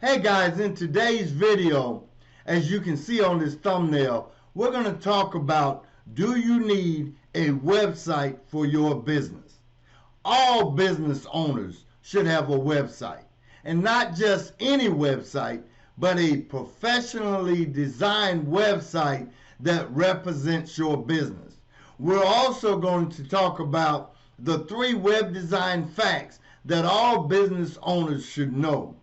Hey guys, in today's video, as you can see on this thumbnail, we're going to talk about, do you need a website for your business? All business owners should have a website, and not just any website, but a professionally designed website that represents your business. We're also going to talk about the 3 web design facts that all business owners should know.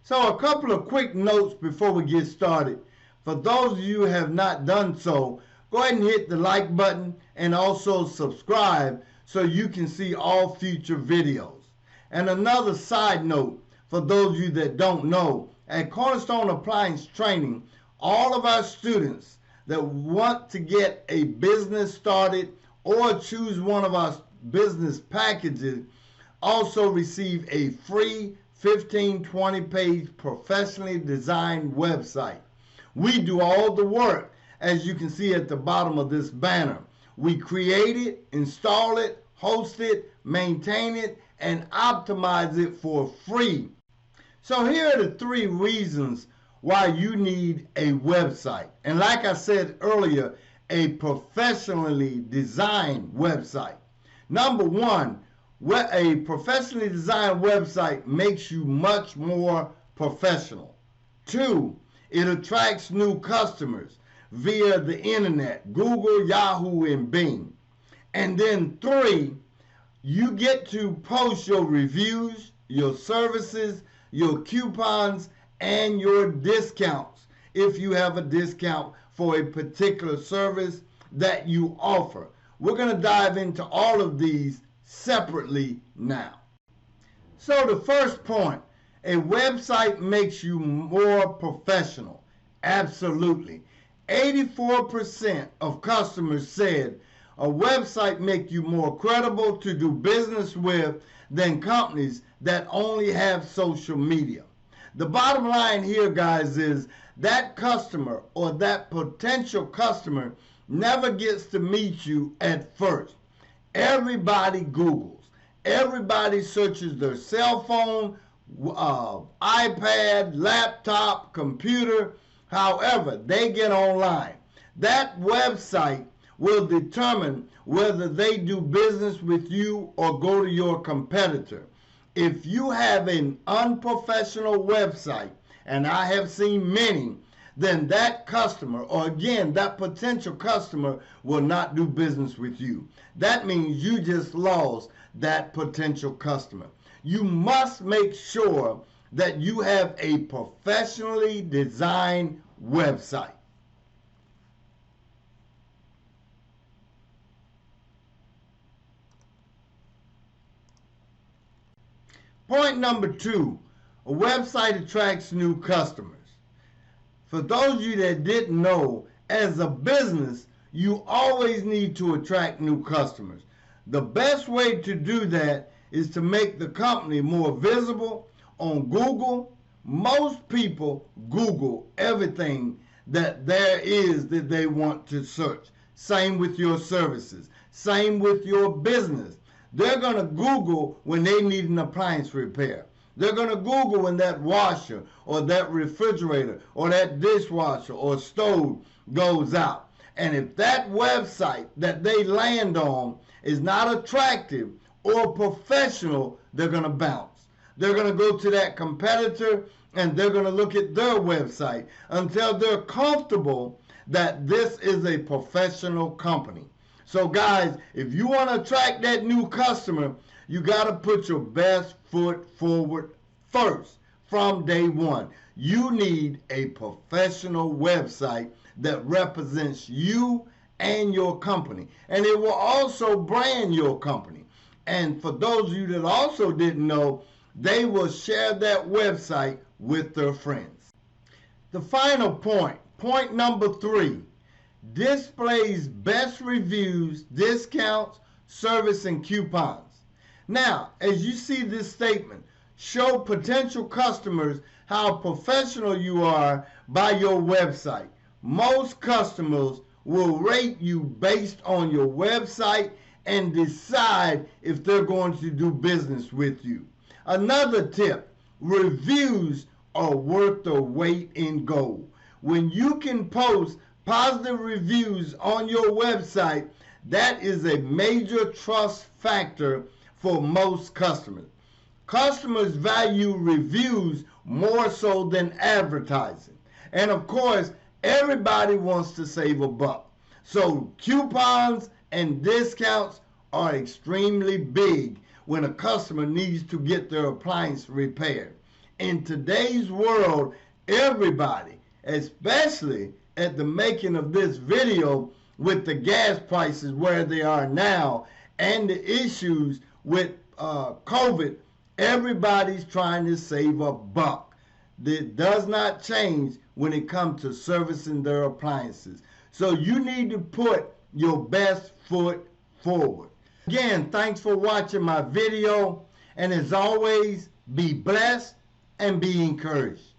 So a couple of quick notes before we get started. For those of you who have not done so, go ahead and hit the like button and also subscribe so you can see all future videos. And another side note, for those of you that don't know, at Cornerstone Appliance Training, all of our students that want to get a business started or choose one of our business packages also receive a free 15-20 page professionally designed website. We do all the work, as you can see at the bottom of this banner. We create it, install it, host it, maintain it, and optimize it for free. So here are the 3 reasons why you need a website. And like I said earlier, a professionally designed website. Number 1, a professionally designed website makes you much more professional. 2, it attracts new customers via the internet, Google, Yahoo, and Bing. And then 3, you get to post your reviews, your services, your coupons, and your discounts if you have a discount for a particular service that you offer. We're going to dive into all of these separately now. So the first point, a website makes you more professional. Absolutely. 84% of customers said a website makes you more credible to do business with than companies that only have social media. The bottom line here, guys, is that customer or that potential customer never gets to meet you at first. Everybody Googles. Everybody searches their cell phone, iPad, laptop, computer. However, they get online. That website will determine whether they do business with you or go to your competitor. If you have an unprofessional website, and I have seen many, then that customer, or again, that potential customer, will not do business with you. That means you just lost that potential customer. You must make sure that you have a professionally designed website. Point number 2, a website attracts new customers. For those of you that didn't know, as a business, you always need to attract new customers. The best way to do that is to make the company more visible on Google. Most people Google everything that there is that they want to search. Same with your services. Same with your business. They're going to Google when they need an appliance repair. They're going to Google when that washer or that refrigerator or that dishwasher or stove goes out. And if that website that they land on is not attractive or professional, they're going to bounce. They're going to go to that competitor and they're going to look at their website until they're comfortable that this is a professional company. So guys, if you want to attract that new customer, you got to put your best foot forward first from day one. You need a professional website that represents you and your company. And it will also brand your company. And for those of you that also didn't know, they will share that website with their friends. The final point, point number 3, displays best reviews, discounts, service, and coupons. Now, as you see this statement, show potential customers how professional you are by your website. Most customers will rate you based on your website and decide if they're going to do business with you. Another tip, reviews are worth the weight in gold. When you can post positive reviews on your website, that is a major trust factor for most customers. Customers value reviews more so than advertising. And of course, everybody wants to save a buck. So coupons and discounts are extremely big when a customer needs to get their appliance repaired. In today's world, everybody, especially at the making of this video, with the gas prices where they are now and the issues with COVID, everybody's trying to save a buck. That does not change when it comes to servicing their appliances. So you need to put your best foot forward. Again, thanks for watching my video. And as always, be blessed and be encouraged.